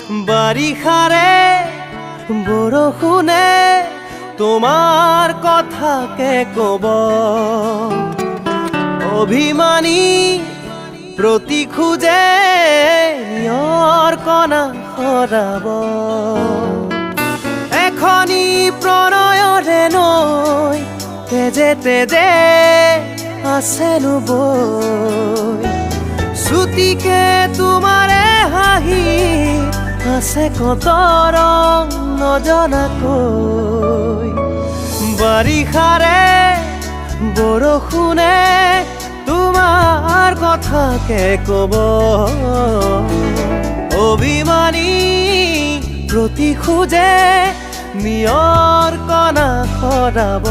বাৰিষাৰে বৰষুণে তোমাৰ কথাকে কব অভিমানী প্ৰতি খোজে নিয়ৰ কণা সৰাব এখনি প্ৰণয়ৰে নৈ তেজে তেজে আছেনো বৈ শ্ৰুতিকে তোমাৰে হাঁহি আছে কত ৰং নজনাকৈ বাৰিষাৰে বৰষুণে তোমাৰ কথাকে কব অভিমানী প্ৰতি খোজে নিয়ৰ কণা সৰাব